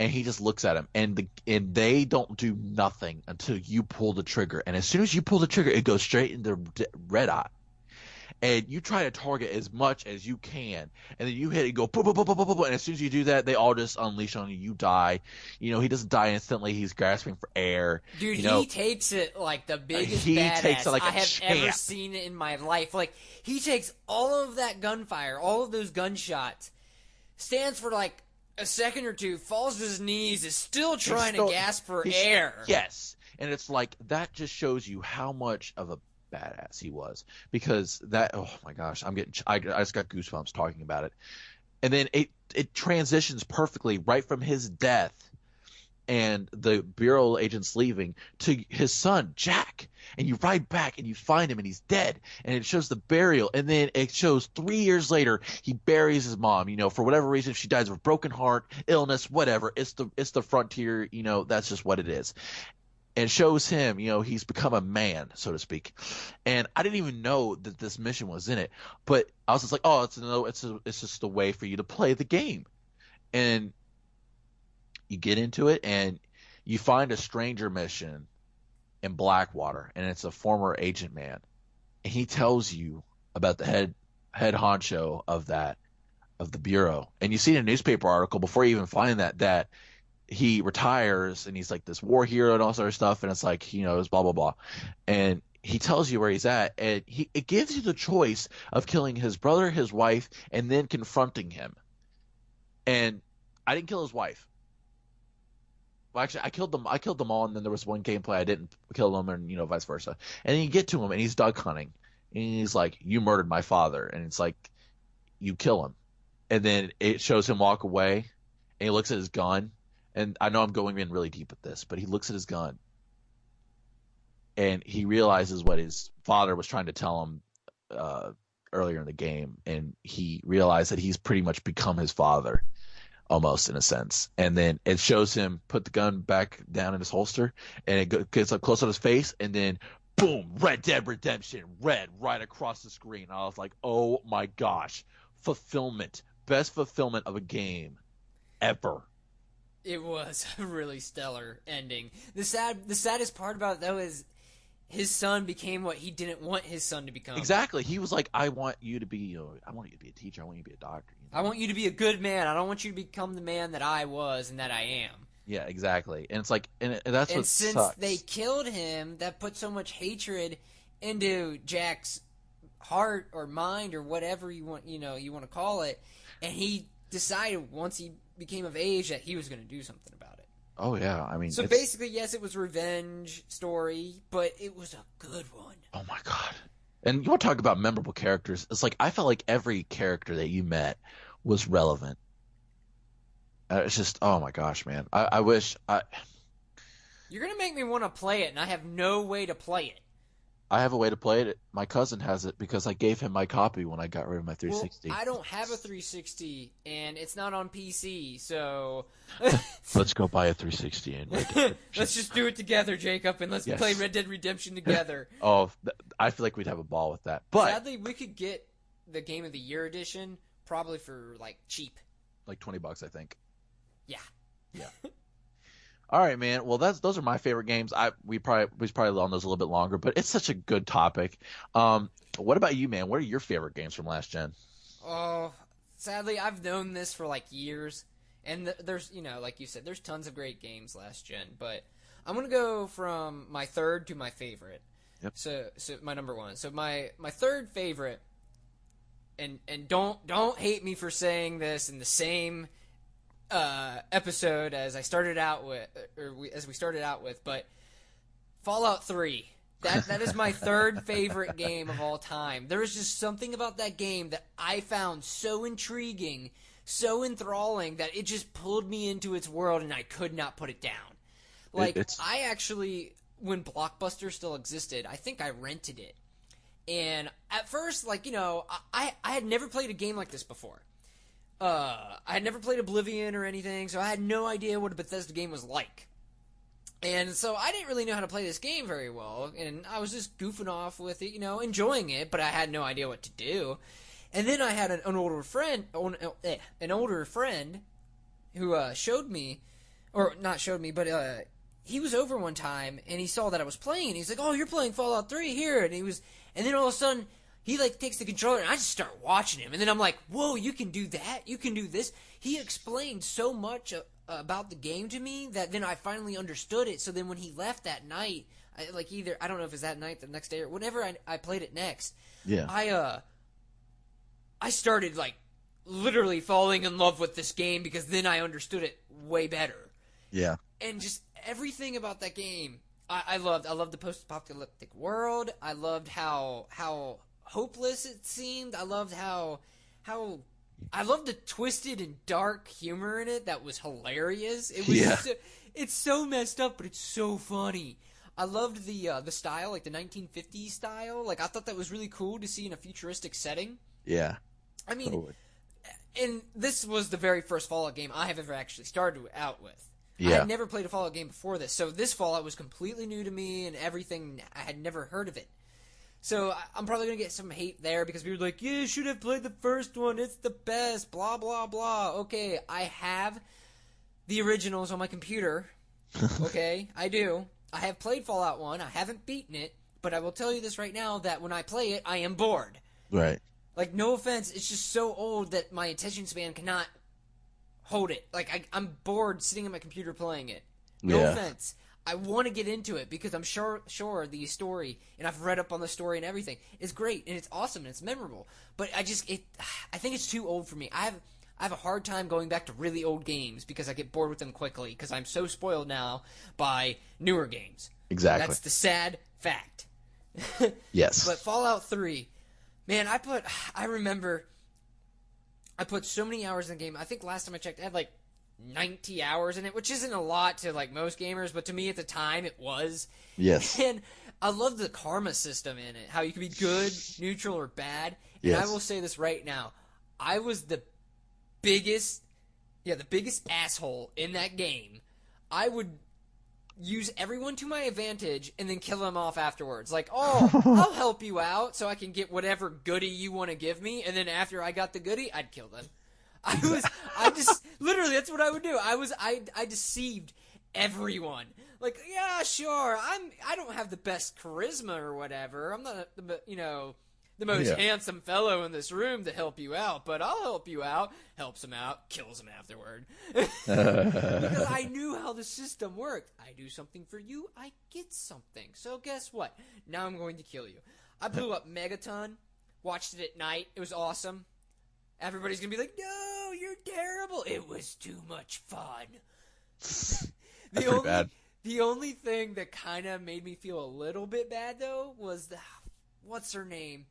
and he just looks at him, and they don't do nothing until you pull the trigger, and as soon as you pull the trigger, it goes straight into red eye, and you try to target as much as you can, and then you hit it, go boom, boom, boom, boom, boom, boom, and as soon as you do that, they all just unleash on you. You die. He doesn't die instantly. He's grasping for air. Dude, He takes it like the biggest he badass takes it like a I have ever champ. seen in my life. Like, he takes all of that gunfire, all of those gunshots, stands for like a second or two, falls to his knees, is still trying to gasp for air. Yes, and it's like that just shows you how much of a badass he was, because that, oh my gosh, I just got goosebumps talking about it. And then it transitions perfectly right from his death and the Bureau agents leaving to his son Jack, and you ride back and you find him and he's dead, and it shows the burial, and then it shows 3 years later he buries his mom. For whatever reason, she dies of a broken heart, illness, whatever. It's the frontier. That's just what it is. And shows him, he's become a man, so to speak. And I didn't even know that this mission was in it, but I was just like, oh, it's just a way for you to play the game. And you get into it, and you find a stranger mission in Blackwater, and it's a former agent man, and he tells you about the head honcho of the Bureau. And you see in a newspaper article before you even find that he retires, and he's like this war hero and all sort of stuff, and it's like, it's blah blah blah, and he tells you where he's at, and it gives you the choice of killing his brother, his wife, and then confronting him. And I didn't kill his wife. Well, actually, I killed them all, and then there was one gameplay I didn't kill them, and vice versa. And then you get to him, and he's duck hunting, and he's like, "You murdered my father," and it's like, you kill him, and then it shows him walk away, and he looks at his gun, and I know I'm going in really deep with this, but he looks at his gun, and he realizes what his father was trying to tell him earlier in the game, and he realized that he's pretty much become his father. Almost, in a sense. And then it shows him put the gun back down in his holster, and it gets up close on his face, and then boom, Red Dead Redemption, red right across the screen. I was like, oh my gosh, fulfillment, best fulfillment of a game ever. It was a really stellar ending. The saddest part about it, though, is his son became what he didn't want his son to become. Exactly. He was like, I want you to be a teacher. I want you to be a doctor. I want you to be a good man. I don't want you to become the man that I was and that I am. Yeah, exactly. And it's like, and that's what since sucks. They killed him, that put so much hatred into Jack's heart or mind or whatever you want to call it, and he decided once he became of age that he was going to do something about it. Oh yeah, I mean. So basically, yes, it was a revenge story, but it was a good one. Oh my god. And you want to talk about memorable characters? It's like I felt like every character that you met was relevant. It's just, oh my gosh, man. I wish You're gonna make me want to play it, and I have no way to play it. I have a way to play it. My cousin has it because I gave him my copy when I got rid of my 360. Well, I don't have a 360, and it's not on PC, so... Let's go buy a 360 and let's just do it together, Jacob, and let's play Red Dead Redemption together. Oh, I feel like we'd have a ball with that. But sadly, we could get the Game of the Year edition probably for, like, cheap. Like $20, I think. Yeah. All right, man. Well, those are my favorite games. We probably on those a little bit longer, but it's such a good topic. What about you, man? What are your favorite games from last gen? Oh, sadly, I've known this for like years, and there's like you said, there's tons of great games last gen. But I'm gonna go from my third to my favorite. Yep. So my number one. So my third favorite, and don't hate me for saying this in the same episode as I started out with, as we started out with, but Fallout 3. That is my third favorite game of all time. There is just something about that game that I found so intriguing, so enthralling, that it just pulled me into its world and I could not put it down. Like, I actually, when Blockbuster still existed, I think I rented it. And at first, like, I had never played a game like this before. I had never played Oblivion or anything, so I had no idea what a Bethesda game was like. And so I didn't really know how to play this game very well, and I was just goofing off with it, enjoying it, but I had no idea what to do. And then I had an older friend who showed me or not showed me, but he was over one time and he saw that I was playing. He's like, "Oh, you're playing Fallout 3 here," and then all of a sudden he like takes the controller and I just start watching him, and then I'm like, "Whoa, you can do that? You can do this?" He explained so much about the game to me that then I finally understood it. So then when he left that night, I don't know if it was that night, the next day, or whenever I played it next, Yeah. I started like literally falling in love with this game because then I understood it way better. Yeah. And just everything about that game, I loved. I loved the post-apocalyptic world. I loved how hopeless it seemed. I loved I loved the twisted and dark humor in it that was hilarious. It was it's so messed up, but it's so funny. I loved the style, like the 1950s style. Like I thought that was really cool to see in a futuristic setting. Yeah. I mean, Totally. and this was the very first Fallout game I have ever actually started out with. Yeah. I had never played a Fallout game before this, so this Fallout was completely new to me and everything. I had never heard of it. So I'm probably going to get some hate there because people are like, "Yeah, you should have played the first one. It's the best, blah, blah, blah." Okay, I have the originals on my computer. Okay, I do. I have played Fallout 1. I haven't beaten it, but I will tell you this right now that when I play it, I am bored. Right. Like, no offense, it's just so old that my attention span cannot hold it. Like, I'm bored sitting at my computer playing it. No offense. I want to get into it because I'm sure the story, and I've read up on the story and everything, is great, and it's awesome, and it's memorable. But I think it's too old for me. I have a hard time going back to really old games because I get bored with them quickly because I'm so spoiled now by newer games. Exactly. That's the sad fact. Yes. But Fallout 3, man, I remember I put so many hours in the game. I think last time I checked, I had like 90 hours in it, which isn't a lot to like most gamers, but to me at the time it was. Yes. And I love the karma system in it, how you can be good, neutral, or bad. And Yes. I will say this right now. I was the biggest asshole in that game. I would use everyone to my advantage and then kill them off afterwards. Like, "Oh, I'll help you out so I can get whatever goodie you want to give me." And then after I got the goodie, I'd kill them. Literally, that's what I would do. I deceived everyone. Like, "Yeah, sure, I don't have the best charisma or whatever. I'm not the most handsome fellow in this room to help you out, but I'll help you out." Helps him out, kills him afterward. Because I knew how the system worked. I do something for you, I get something. So guess what? Now I'm going to kill you. I blew up Megaton, watched it at night. It was awesome. Everybody's going to be like, "No, you're terrible." It was too much fun. That's pretty bad. The only thing that kind of made me feel a little bit bad, though, was what's her name?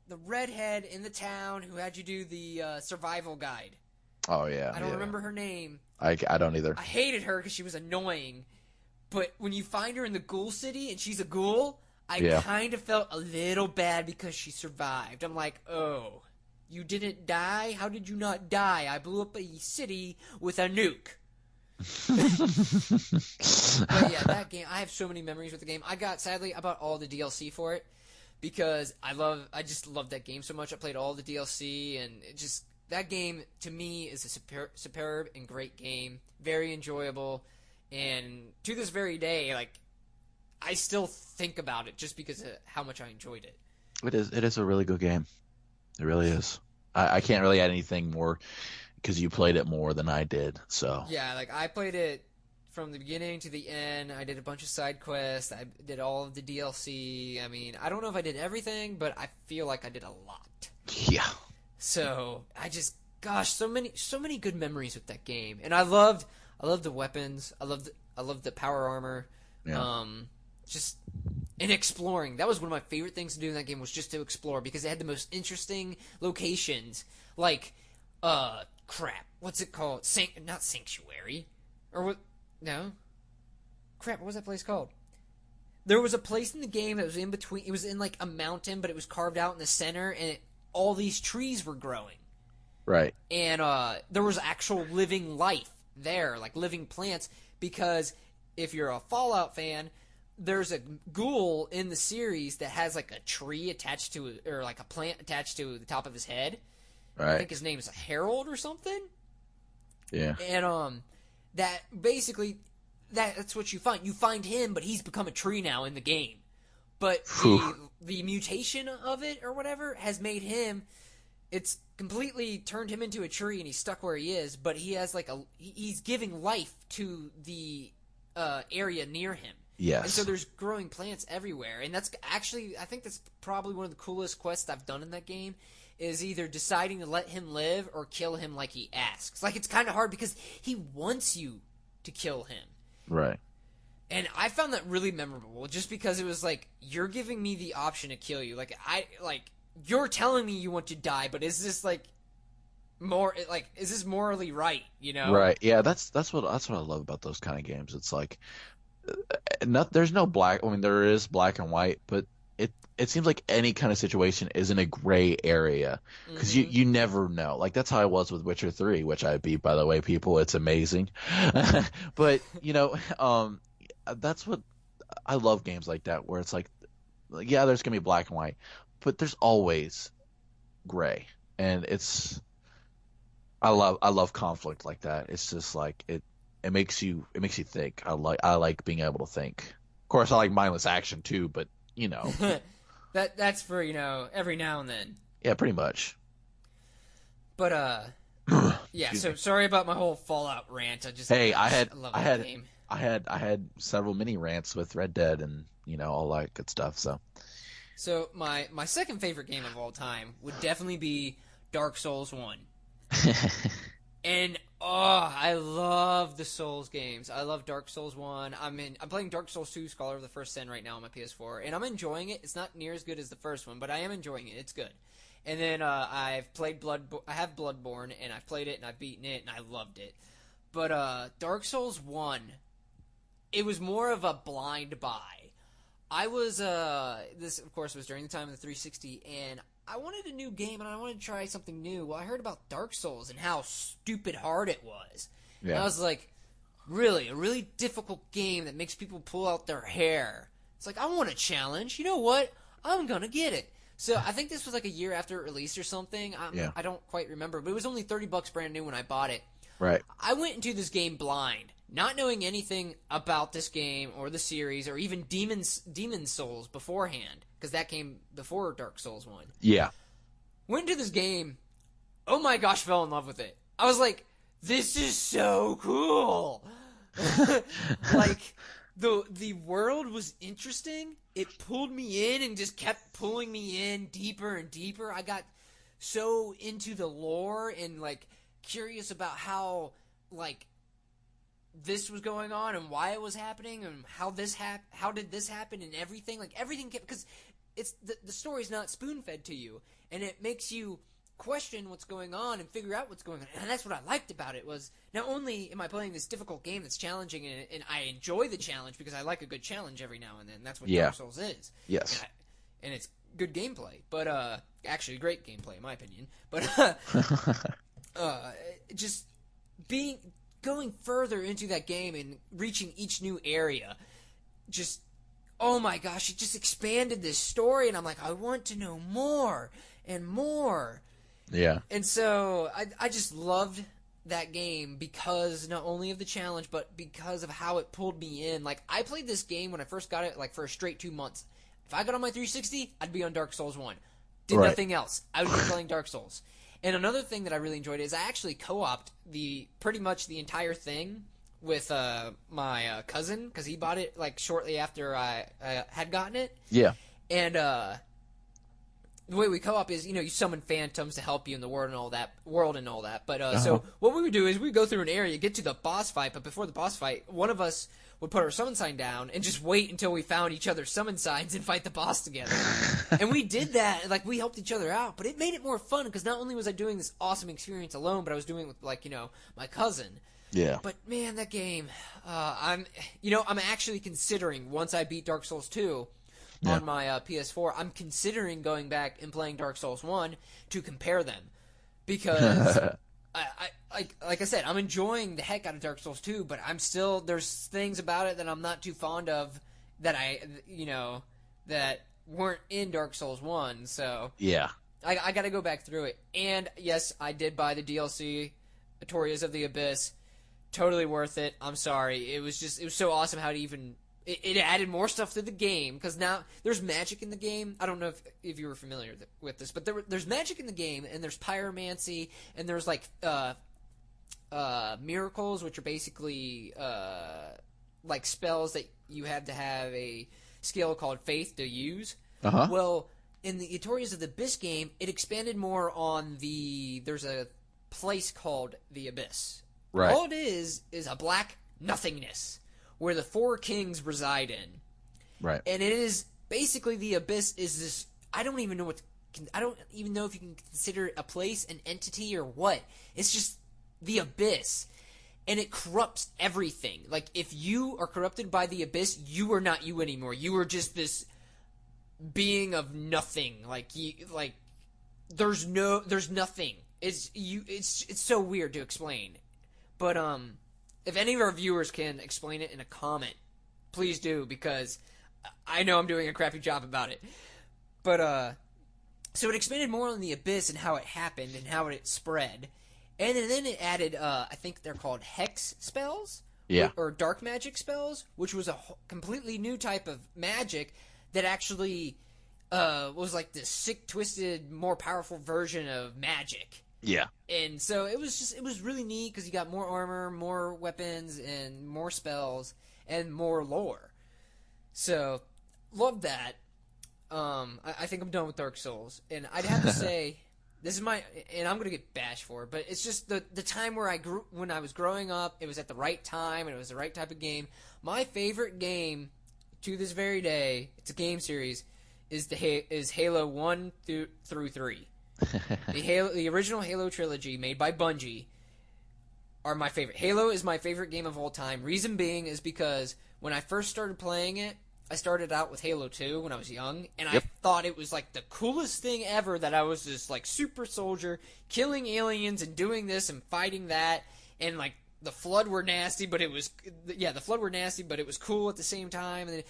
The redhead in the town who had you do the survival guide. Oh, yeah. I don't remember her name. I don't either. I hated her because she was annoying. But when you find her in the ghoul city and she's a ghoul, I kind of felt a little bad because she survived. I'm like, "Oh, you didn't die? How did you not die? I blew up a city with a nuke." But yeah, that game, I have so many memories with the game. I bought all the DLC for it because I just love that game so much. I played all the DLC, and that game to me is a superb and great game, very enjoyable, and to this very day, like, I still think about it just because of how much I enjoyed it. It is a really good game. It really is. I can't really add anything more because you played it more than I did. So yeah, like I played it from the beginning to the end. I did a bunch of side quests. I did all of the DLC. I mean, I don't know if I did everything, but I feel like I did a lot. Yeah. So so many good memories with that game, and I loved the weapons. I loved the power armor. Yeah. Just in exploring. That was one of my favorite things to do in that game, was just to explore, because it had the most interesting locations. Like, crap. What's it called? Not Sanctuary. Or what? No. Crap, what was that place called? There was a place in the game that was in between. It was in like a mountain, but it was carved out in the center, and all these trees were growing. Right. And there was actual living life there, like living plants, because if you're a Fallout fan, there's a ghoul in the series that has like a tree attached to it, or like a plant attached to the top of his head. Right. I think his name is Harold or something. Yeah. And that basically that's what you find. You find him, but he's become a tree now in the game. But the mutation of it or whatever has made him. It's completely turned him into a tree, and he's stuck where he is. But he has he's giving life to the area near him. Yes. And so there's growing plants everywhere, and that's actually I think that's probably one of the coolest quests I've done in that game. Is either deciding to let him live or kill him like he asks. Like, it's kind of hard because he wants you to kill him. Right. And I found that really memorable just because it was like, you're giving me the option to kill you. You're telling me you want to die, but is this is this morally right, you know? Right. Yeah, that's what I love about those kind of games. It's like there's no black, I mean there is black and white, but it seems like any kind of situation is in a gray area because you never know. Like that's how I was with Witcher 3, which I beat, by the way, people. It's amazing. But that's what I love, games like that where it's like yeah, there's gonna be black and white, but there's always gray, and I love conflict like that. It's just like it makes you think. I like being able to think. Of course, I like mindless action too, but you know. That's for, every now and then. Yeah, pretty much. But yeah, so sorry about my whole Fallout rant. I love that game. I had several mini rants with Red Dead and all that good stuff. So my second favorite game of all time would definitely be Dark Souls 1. And I love the Souls games. I love Dark Souls 1. I'm playing Dark Souls 2 Scholar of the First Sin right now on my PS4, and I'm enjoying it. It's not near as good as the first one, but I am enjoying it. It's good. And then I've played I have Bloodborne, and I've played it and I've beaten it and I loved it. But Dark Souls 1, it was more of a blind buy. I was this of course was during the time of the 360, and I wanted a new game, and I wanted to try something new. Well, I heard about Dark Souls and how stupid hard it was. Yeah. And I was like, really? A really difficult game that makes people pull out their hair. It's like, I want a challenge. You know what? I'm going to get it. So I think this was like a year after it released or something. I don't quite remember, but it was only $30 brand new when I bought it. Right. I went into this game blind, not knowing anything about this game or the series or even Demon Souls beforehand, because that came before Dark Souls 1. Yeah. Went into this game, oh my gosh, fell in love with it. I was like, this is so cool. Like, the world was interesting. It pulled me in and just kept pulling me in deeper and deeper. I got so into the lore and, like, curious about how, like, this was going on and why it was happening and how did this happen and everything. Like, everything kept, because it's the story's not spoon-fed to you, and it makes you question what's going on and figure out what's going on. And that's what I liked about it, was not only am I playing this difficult game that's challenging, and I enjoy the challenge because I like a good challenge every now and then. That's what Dark Souls is. Yes. And it's good gameplay, but actually great gameplay in my opinion. But just going further into that game and reaching each new area, just, oh my gosh, it just expanded this story, and I'm like, I want to know more and more. Yeah. And so I just loved that game because not only of the challenge, but because of how it pulled me in. Like, I played this game when I first got it, like, for a straight 2 months. If I got on my 360, I'd be on Dark Souls 1. Did nothing else. I would be playing Dark Souls. And another thing that I really enjoyed is I actually co-opted pretty much the entire thing with my cousin, because he bought it like shortly after I had gotten it. Yeah. And the way we co-op is, you summon phantoms to help you in the world and all that. But so what we would do is we would go through an area, get to the boss fight, but before the boss fight, one of us would put our summon sign down and just wait until we found each other's summon signs and fight the boss together. And we did that, like, we helped each other out, but it made it more fun because not only was I doing this awesome experience alone, but I was doing it with, like, my cousin. Yeah. But man, that game, I'm actually considering, once I beat Dark Souls 2 on my PS4, I'm considering going back and playing Dark Souls 1 to compare them, because like I said, I'm enjoying the heck out of Dark Souls 2, but there's things about it that I'm not too fond of that that weren't in Dark Souls 1. So yeah, I got to go back through it. And yes, I did buy the DLC, Artorias of the Abyss. Totally worth it. I'm sorry. It was so awesome how it added more stuff to the game, because now there's magic in the game. I don't know if you were familiar with this, but there's magic in the game, and there's pyromancy, and there's like miracles, which are basically like spells that you have to have a skill called faith to use. Uh-huh. Well, in the Etorias of the Abyss game, it expanded more on there's a place called the Abyss. Right. All it is a black nothingness where the four kings reside in. Right. And it is basically the Abyss is this. I don't even know if you can consider it a place, an entity, or what. It's just the Abyss. And it corrupts everything. Like, if you are corrupted by the Abyss, you are not you anymore. You are just this being of nothing. There's nothing. It's so weird to explain. But if any of our viewers can explain it in a comment, please do, because I know I'm doing a crappy job about it. But so it expanded more on the Abyss and how it happened and how it spread. And then it added, I think they're called hex spells? Yeah. Or dark magic spells, which was a completely new type of magic that actually was like this sick, twisted, more powerful version of magic. Yeah. And so it was really neat, because you got more armor, more weapons, and more spells, and more lore. So, love that. I think I'm done with Dark Souls. And I'd have to say, and I'm going to get bashed for it, but it's just the time when I was growing up, it was at the right time, and it was the right type of game. My favorite game, to this very day, it's a game series, is Halo 1 through 3. The original Halo trilogy made by Bungie are my favorite. Halo is my favorite game of all time. Reason being is because when I first started playing it, I started out with Halo 2 when I was young, and I thought it was like the coolest thing ever, that I was this like super soldier killing aliens and doing this and fighting that, and like the Flood were nasty, but it was cool at the same time. And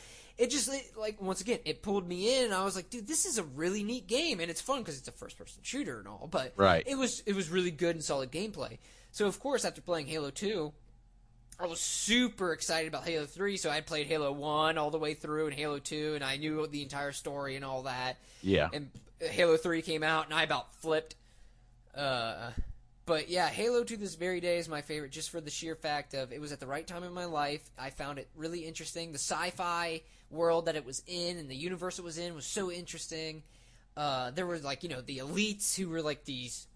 once again, it pulled me in, and I was like, dude, this is a really neat game, and it's fun because it's a first-person shooter and all, but Right. it was really good and solid gameplay. So, of course, after playing Halo 2, I was super excited about Halo 3, so I played Halo 1 all the way through, and Halo 2, and I knew the entire story and all that. Yeah. And Halo 3 came out, and I about flipped. But yeah, Halo to this very day is my favorite, just for the sheer fact of it was at the right time in my life. I found it really interesting. The sci-fi world that it was in and the universe it was in was so interesting. There were the elites who were like these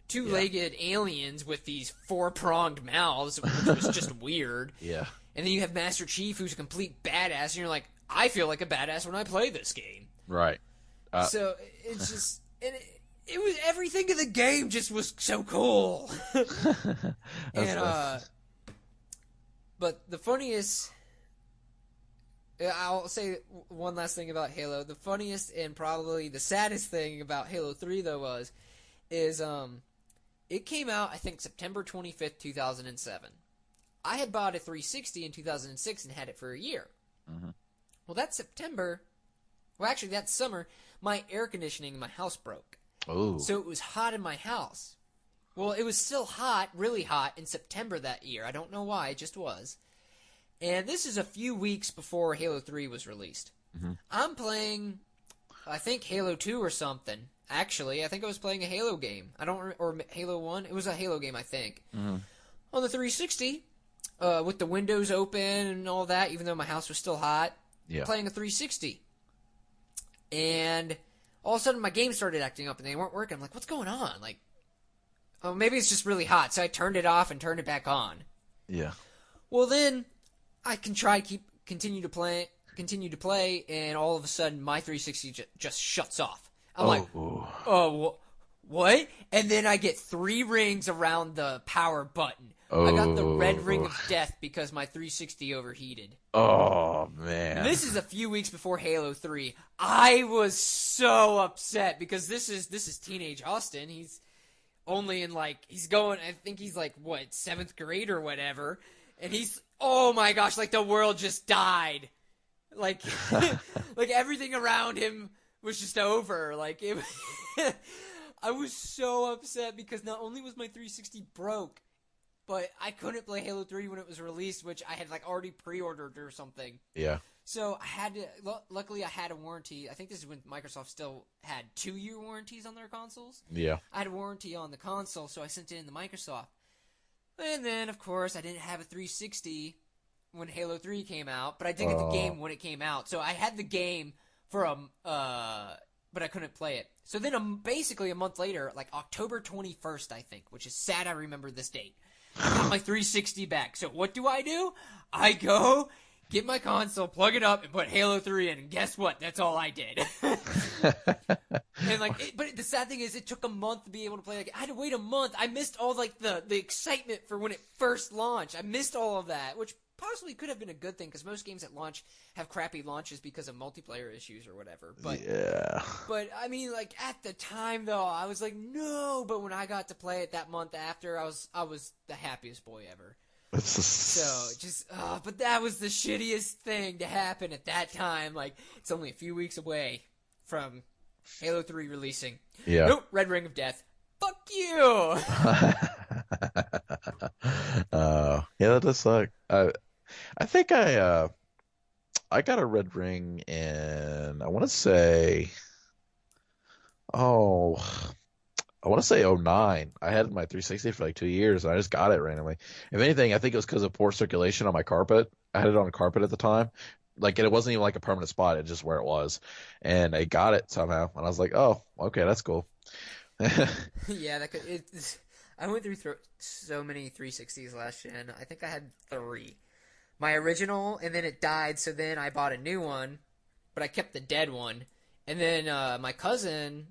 two-legged aliens with these four-pronged mouths, which was just weird. Yeah. And then you have Master Chief, who's a complete badass, and you're like, I feel like a badass when I play this game. Right. So it's just... It was everything in the game just was so cool. And but the funniest, I'll say one last thing about Halo. The funniest and probably the saddest thing about Halo 3 though is it came out, I think, September 25th, 2007. I had bought a 360 in 2006 and had it for a year. Mm-hmm. Well, that summer, my air conditioning in my house broke. Oh. So it was hot in my house. Well, it was still hot, really hot, in September that year. I don't know why, it just was. And this is a few weeks before Halo 3 was released. Mm-hmm. I'm playing, I think, Halo 2 or something. Actually, I think I was playing a Halo game. Or Halo 1. It was a Halo game, I think. Mm-hmm. On the 360, with the windows open and all that, even though my house was still hot. Yeah. Playing a 360. And... all of a sudden, my game started acting up, and they weren't working. I'm like, what's going on? Like, oh, maybe it's just really hot. So I turned it off and turned it back on. Yeah. Well, then I can continue to play, and all of a sudden, my 360 just shuts off. I'm like, oh, what? And then I get 3 rings around the power button. I got the red ring of death because my 360 overheated. Oh, man. This is a few weeks before Halo 3. I was so upset because this is teenage Austin. He's only in I think he's 7th grade or whatever. And he's, oh my gosh, the world just died. Like everything around him was just over. I was so upset because not only was my 360 broke, but I couldn't play Halo 3 when it was released, which I had like already pre-ordered or something. Yeah. So I had to. Luckily, I had a warranty. I think this is when Microsoft still had 2-year warranties on their consoles. Yeah. I had a warranty on the console, so I sent it in to Microsoft. And then, of course, I didn't have a 360 when Halo 3 came out, but I did get the game when it came out. So I had the game for but I couldn't play it. So then, basically a month later, like October 21st, I think, which is sad. I remember this date. I got my 360 back. So what do? I go get my console, plug it up, and put Halo 3 in. And guess what? That's all I did. And but the sad thing is, it took a month to be able to play. Like, I had to wait a month. I missed all like the excitement for when it first launched. I missed all of that, which possibly could have been a good thing because most games at launch have crappy launches because of multiplayer issues or whatever. But yeah. But I mean, like at the time though, I was like, no. But when I got to play it that month after, I was the happiest boy ever. So but that was the shittiest thing to happen at that time. Like, it's only a few weeks away from Halo 3 releasing. Yeah. Nope, Red Ring of Death. Fuck you. Yeah, that does suck. I think I got a red ring in, I want to say '09. I had my 360 for like 2 years, and I just got it randomly. If anything, I think it was because of poor circulation on my carpet. I had it on a carpet at the time. Like, and it wasn't even like a permanent spot. It's just where it was. And I got it somehow. And I was like, oh, okay, that's cool. Yeah, I went through so many 360s last gen. I think I had 3. My original, and then it died, so then I bought a new one, but I kept the dead one. And then my cousin,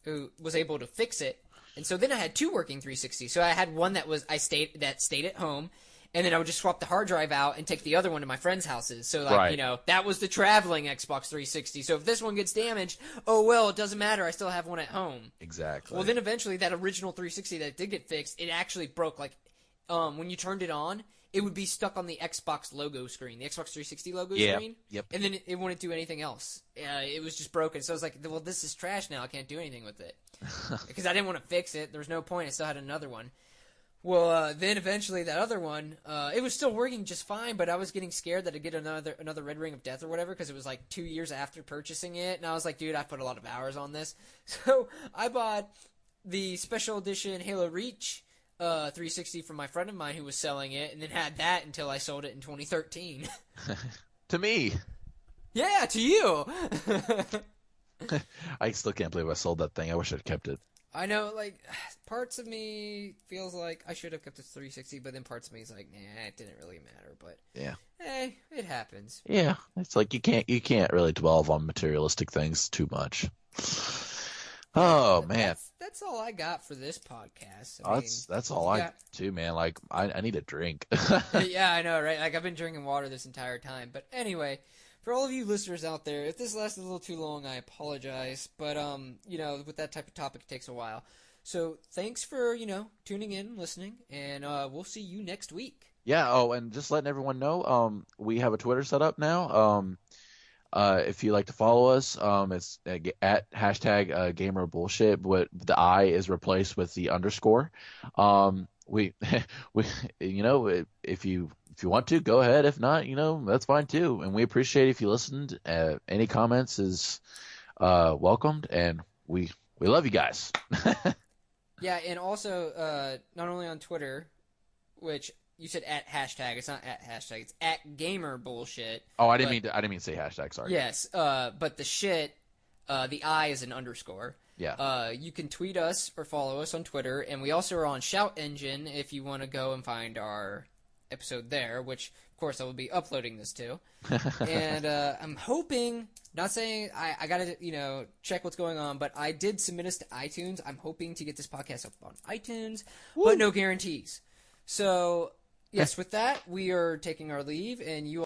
who was able to fix it, and so then I had 2 working 360s. So I had one that stayed at home, and then I would just swap the hard drive out and take the other one to my friends' houses. So, like, Right. That was the traveling Xbox 360. So if this one gets damaged, oh, well, it doesn't matter. I still have one at home. Exactly. Well, then eventually that original 360 that did get fixed, it actually broke. Like, when you turned it on, it would be stuck on the Xbox logo screen, the Xbox 360 logo screen. Yep. And then it wouldn't do anything else. It was just broken. So I was like, well, this is trash now. I can't do anything with it. Because I didn't want to fix it. There was no point. I still had another one. Well, then eventually that other one, it was still working just fine, but I was getting scared that I'd get another Red Ring of Death or whatever, because it was like 2 years after purchasing it, and I was like, dude, I put a lot of hours on this. So I bought the special edition Halo Reach 360 from my friend of mine who was selling it, and then had that until I sold it in 2013. To me. Yeah, to you. I still can't believe I sold that thing. I wish I'd kept it. I know, like, parts of me feels like I should have kept the 360, but then parts of me is like, nah, it didn't really matter. But Yeah. hey, it happens. Yeah. It's like you can't really dwell on materialistic things too much. Oh man. That's all I got for this podcast. That's all I too, man. Like, I need a drink. Yeah, I know, right? Like, I've been drinking water this entire time. But anyway, for all of you listeners out there, if this lasted a little too long, I apologize. But, with that type of topic, it takes a while. So, thanks for, tuning in, listening, and we'll see you next week. Yeah, oh, and just letting everyone know, we have a Twitter set up now. If you like to follow us, it's at hashtag gamer bullshit, but the I is replaced with the underscore. We if you want to, go ahead. If not, that's fine too. And we appreciate if you listened. Any comments is welcomed, and we love you guys. Yeah, and also, not only on Twitter, which you said at hashtag, it's not at hashtag, it's at gamer bullshit. Oh, I didn't mean to say hashtag, sorry. Yes, but the shit, the I is an underscore. Yeah. You can tweet us or follow us on Twitter, and we also are on Shout Engine if you want to go and find our episode there, which, of course, I will be uploading this to. And I'm hoping, not saying I got to, check what's going on, but I did submit us to iTunes. I'm hoping to get this podcast up on iTunes, but no guarantees. So, yes, with that, we are taking our leave, and you